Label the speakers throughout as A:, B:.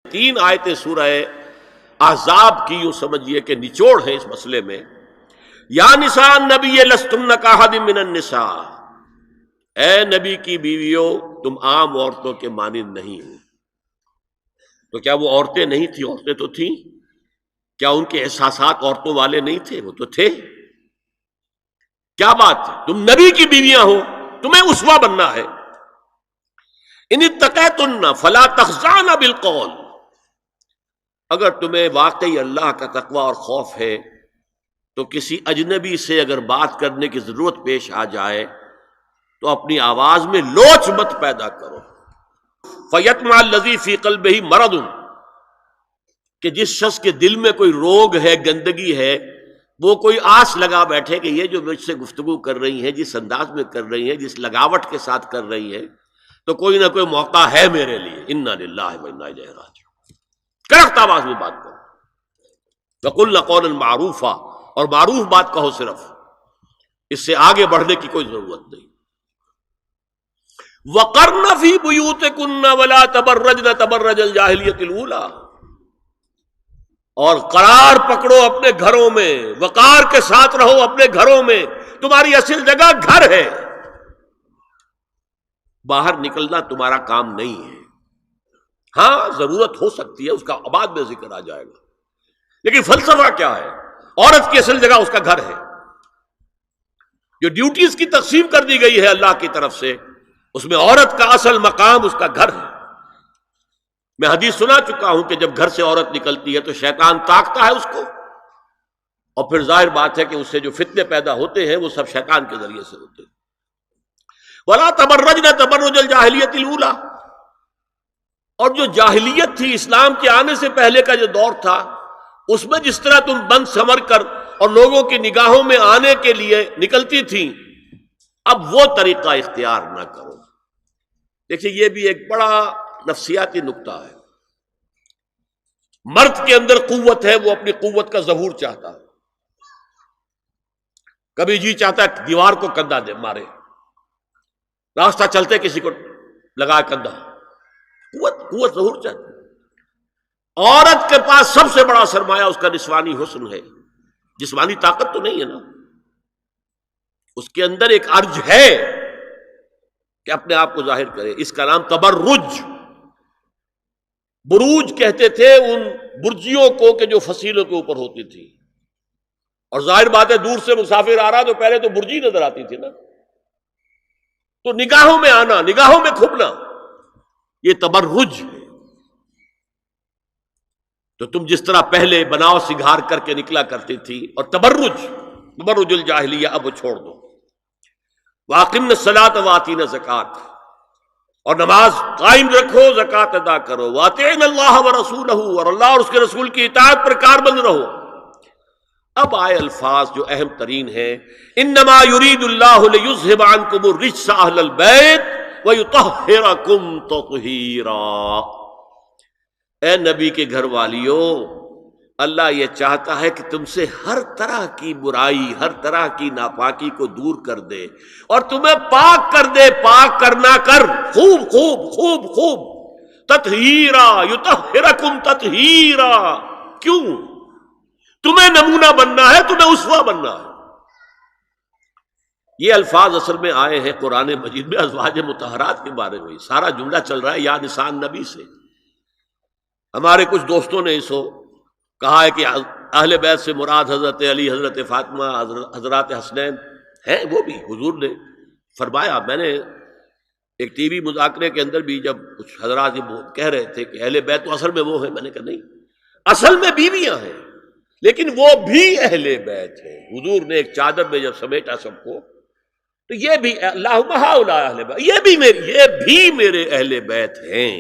A: تین آیتیں سورہ احزاب کی یوں سمجھیے کہ نچوڑ ہے اس مسئلے میں. یا نساء النبی لستن کاحد من النساء، اے نبی کی بیویوں تم عام عورتوں کے مانند نہیں ہو. تو کیا وہ عورتیں نہیں تھیں؟ عورتیں تو تھیں. کیا ان کے احساسات عورتوں والے نہیں تھے؟ وہ تو تھے. کیا بات ہے، تم نبی کی بیویاں ہو، تمہیں اسوہ بننا ہے. ان اتقیتن فلا تخضعن بالقول، اگر تمہیں واقعی اللہ کا تقوی اور خوف ہے تو کسی اجنبی سے اگر بات کرنے کی ضرورت پیش آ جائے تو اپنی آواز میں لوچ مت پیدا کرو. فیطمع الذی فی قلبہ مرض، کہ جس شخص کے دل میں کوئی روگ ہے، گندگی ہے، وہ کوئی آس لگا بیٹھے کہ یہ جو مجھ سے گفتگو کر رہی ہیں، جس انداز میں کر رہی ہیں، جس لگاوٹ کے ساتھ کر رہی ہیں، تو کوئی نہ کوئی موقع ہے میرے لیے. انا للہ و انا الیہ راجعون. کڑک آواز میں بات کرو. وقلن قولا معروفا، اور معروف بات کہو صرف، اس سے آگے بڑھنے کی کوئی ضرورت نہیں. وقرن فی بیوتکن ولا تبرجن تبرج الجاہلیۃ الاولی، اور قرار پکڑو اپنے گھروں میں، وقار کے ساتھ رہو اپنے گھروں میں. تمہاری اصل جگہ گھر ہے، باہر نکلنا تمہارا کام نہیں ہے. ہاں ضرورت ہو سکتی ہے، اس کا بعد میں ذکر آ جائے گا، لیکن فلسفہ کیا ہے؟ عورت کی اصل جگہ اس کا گھر ہے. جو ڈیوٹیز کی تقسیم کر دی گئی ہے اللہ کی طرف سے، اس میں عورت کا اصل مقام اس کا گھر ہے. میں حدیث سنا چکا ہوں کہ جب گھر سے عورت نکلتی ہے تو شیطان تاکتا ہے اس کو، اور پھر ظاہر بات ہے کہ اس سے جو فتنے پیدا ہوتے ہیں وہ سب شیطان کے ذریعے سے ہوتے ہیں. وَلَا تَبَرَّجْنَ تَبَرُّجَ الْجَاهِلِيَّةِ الْأُولَىٰ، اور جو جاہلیت تھی، اسلام کے آنے سے پہلے کا جو دور تھا، اس میں جس طرح تم بند سمر کر اور لوگوں کی نگاہوں میں آنے کے لیے نکلتی تھی، اب وہ طریقہ اختیار نہ کرو. دیکھیے یہ بھی ایک بڑا نفسیاتی نکتہ ہے. مرد کے اندر قوت ہے، وہ اپنی قوت کا ظہور چاہتا ہے. کبھی جی چاہتا ہے دیوار کو کندھا دے مارے، راستہ چلتے کسی کو لگا کندھا. قوت ظہور چاہتی ہے. عورت کے پاس سب سے بڑا سرمایہ اس کا نسوانی حسن ہے. جسمانی طاقت تو نہیں ہے نا، اس کے اندر ایک ارج ہے کہ اپنے آپ کو ظاہر کرے. اس کا نام تبرج. بروج کہتے تھے ان برجیوں کو کہ جو فصیلوں کے اوپر ہوتی تھی. اور ظاہر بات ہے دور سے مسافر آ رہا تو پہلے تو برجی نظر آتی تھی نا، تو نگاہوں میں آنا، نگاہوں میں کھپنا، یہ تبرج ہے. تو تم جس طرح پہلے بناؤ سنگھار کر کے نکلا کرتی تھی، اور تبرج الجاہلیہ اب وہ چھوڑ دو. وَأَقِمْنَ الصَّلَاةَ وَآتِينَ الزَّكَاةَ، اور نماز قائم رکھو، زکوٰۃ ادا کرو. وَأَطِيعْنَ اللَّهَ وَرَسُولَهُ، اور اللہ اور اس کے رسول کی اطاعت پر کاربند رہو. اب آئے الفاظ جو اہم ترین ہیں. انما یرید اللہ لیذھب عنکم الرجس اہل البیت ویطہرکم تطہیرا. اے نبی کے گھر والیو، اللہ یہ چاہتا ہے کہ تم سے ہر طرح کی برائی، ہر طرح کی ناپاکی کو دور کر دے اور تمہیں پاک کر دے. پاک کرنا کر، خوب خوب خوب خوب. تطہیرا، یطہرکم تطہیرا. کیوں؟ تمہیں نمونہ بننا ہے، تمہیں اسوہ بننا ہے. یہ الفاظ اصل میں آئے ہیں قرآن مجید میں ازواج مطہرات کے بارے میں. سارا جملہ چل رہا ہے یا نساء نبی سے. ہمارے کچھ دوستوں نے اس کو کہا ہے کہ اہل بیت سے مراد حضرت علی، حضرت فاطمہ، حضرات حسنین ہیں. وہ بھی حضور نے فرمایا. میں نے ایک ٹی وی مذاکرے کے اندر بھی جب کچھ حضرات یہ کہہ رہے تھے کہ اہل بیت تو اصل میں وہ ہیں، میں نے کہا نہیں، اصل میں بیویاں ہیں لیکن وہ بھی اہل بیت ہیں. حضور نے ایک چادر میں جب سمیٹا سب کو، تو یہ بھی اللہم ہؤلاء اہل بیت، یہ بھی میرے اہل بیت ہیں.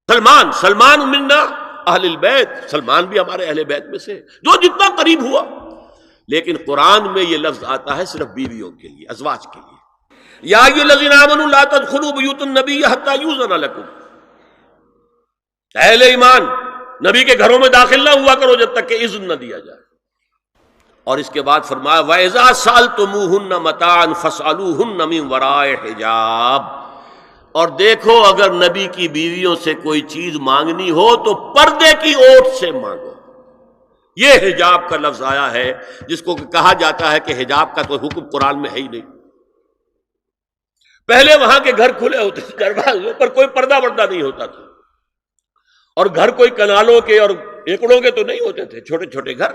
A: سلمان منا اہل البیت، سلمان بھی ہمارے اہل بیت میں سے، جو جتنا قریب ہوا. لیکن قرآن میں یہ لفظ آتا ہے صرف بیویوں کے لیے، ازواج کے لیے. یا ایھا الذین آمنوا لا تدخلوا بیوت النبی حتی یؤذن لکم. اہل ایمان، نبی کے گھروں میں داخل نہ ہوا کرو جب تک کہ اذن نہ دیا جائے. اور اس کے بعد فرمایا وَإِذَا سَأَلْتُمُوهُنَّ مَتَاعًا فَاسْأَلُوهُنَّ مِنْ وَرَاءِ حِجَابٍ. اور دیکھو اگر نبی کی بیویوں سے کوئی چیز مانگنی ہو تو پردے کی اوٹ سے مانگو. یہ حجاب کا لفظ آیا ہے جس کو کہا جاتا ہے کہ حجاب کا کوئی حکم قرآن میں ہے ہی نہیں. پہلے وہاں کے گھر کھلے ہوتے تھے، دروازوں پر کوئی پردہ وردہ نہیں ہوتا تھا، اور گھر کوئی کنالوں کے اور ایکڑوں کے تو نہیں ہوتے تھے، چھوٹے چھوٹے گھر.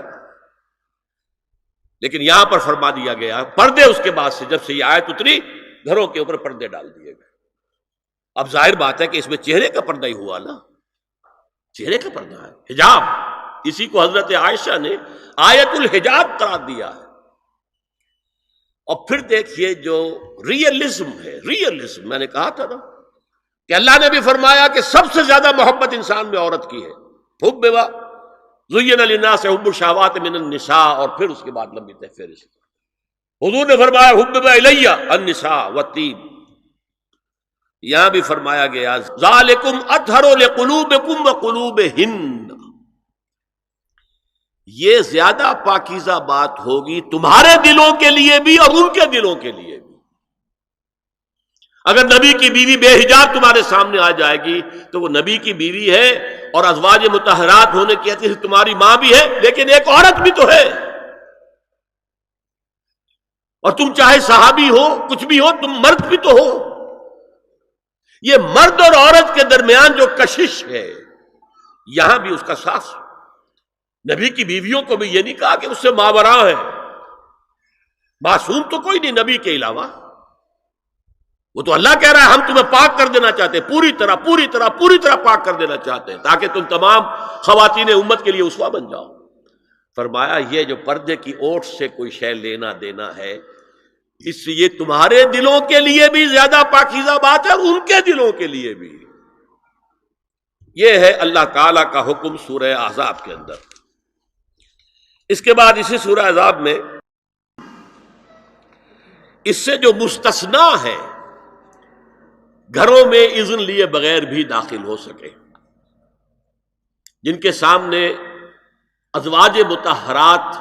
A: لیکن یہاں پر فرما دیا گیا پردے، اس کے بعد سے جب سے یہ آیت اتری گھروں کے اوپر پردے ڈال دیے گئے. اب ظاہر بات ہے کہ اس میں چہرے کا پردہ ہی ہوا نا، چہرے کا پردہ ہے حجاب. اسی کو حضرت عائشہ نے آیت الحجاب قرار دیا ہے. اور پھر دیکھیے جو ریئلزم ہے، ریئلزم میں نے کہا تھا نا کہ اللہ نے بھی فرمایا کہ سب سے زیادہ محبت انسان میں عورت کی ہے. حب زین للناس حب الشہوات من النساء، اور پھر اس کے بعد لمبی فہرست. حضور نے فرمایا حبب الیہ النساء والطیب. یہاں بھی فرمایا گیا ذالکم اطہر لقلوبکم وقلوبہن، یہ زیادہ پاکیزہ بات ہوگی تمہارے دلوں کے لیے بھی اور ان کے دلوں کے لیے بھی. اگر نبی کی بیوی بے حجاب تمہارے سامنے آ جائے گی تو وہ نبی کی بیوی ہے اور ازواج مطہرات ہونے کی حیثیت سے تمہاری ماں بھی ہے، لیکن ایک عورت بھی تو ہے. اور تم چاہے صحابی ہو، کچھ بھی ہو، تم مرد بھی تو ہو. یہ مرد اور عورت کے درمیان جو کشش ہے یہاں بھی اس کا ساس. نبی کی بیویوں کو بھی یہ نہیں کہا کہ اس سے ماوراء ہے، معصوم تو کوئی نہیں نبی کے علاوہ. وہ تو اللہ کہہ رہا ہے ہم تمہیں پاک کر دینا چاہتے ہیں، پوری طرح پوری طرح پوری طرح پاک کر دینا چاہتے ہیں تاکہ تم تمام خواتین امت کے لیے اسوہ بن جاؤ. فرمایا یہ جو پردے کی اوٹ سے کوئی شے لینا دینا ہے، اس سے یہ تمہارے دلوں کے لیے بھی زیادہ پاکیزہ بات ہے اور ان کے دلوں کے لیے بھی. یہ ہے اللہ تعالی کا حکم سورہ احزاب کے اندر. اس کے بعد اسی سورہ احزاب میں اس سے جو مستثنا ہے گھروں میں اذن لیے بغیر بھی داخل ہو سکے، جن کے سامنے ازواج مطہرات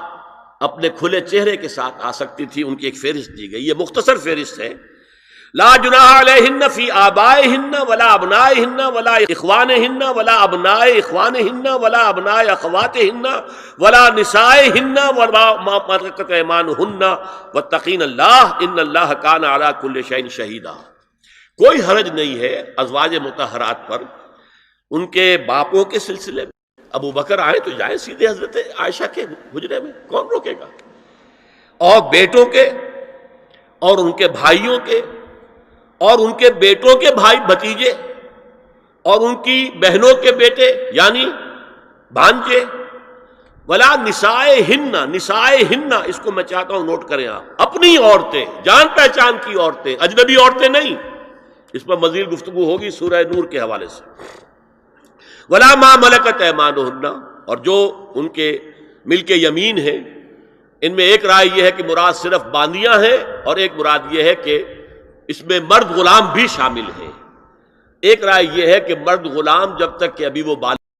A: اپنے کھلے چہرے کے ساتھ آ سکتی تھی، ان کی ایک فہرست دی گئی. یہ مختصر فہرست ہے. لا جناح علیہن فی آبائہن ولا ابنائہن ولا اخوانہن ولا ابناء اخوانہن ولا ابناء اخواتہن ولا نسائہن وما ملکت ایمانہن واتقین اللہ ان اللہ کان علی کل شیء شہیدا. کوئی حرج نہیں ہے ازواج مطہرات پر ان کے باپوں کے سلسلے میں. ابو بکر آئے تو جائیں سیدھے حضرت عائشہ کے حجرے میں، کون روکے گا. اور بیٹوں کے اور ان کے بھائیوں کے اور ان کے بیٹوں کے بھائی بھتیجے اور ان کی بہنوں کے بیٹے یعنی بھانجے. ولا نسائہن، نسائہن اس کو میں چاہتا ہوں نوٹ کریں آپ، اپنی عورتیں، جان پہچان کی عورتیں، اجنبی عورتیں نہیں. اس پر مزید گفتگو ہوگی سورہ نور کے حوالے سے. ولا ما ملکت ایمانہن، اور جو ان کے ملک یمین ہیں. ان میں ایک رائے یہ ہے کہ مراد صرف باندیاں ہیں اور ایک مراد یہ ہے کہ اس میں مرد غلام بھی شامل ہیں. ایک رائے یہ ہے کہ مرد غلام جب تک کہ ابھی وہ بالغ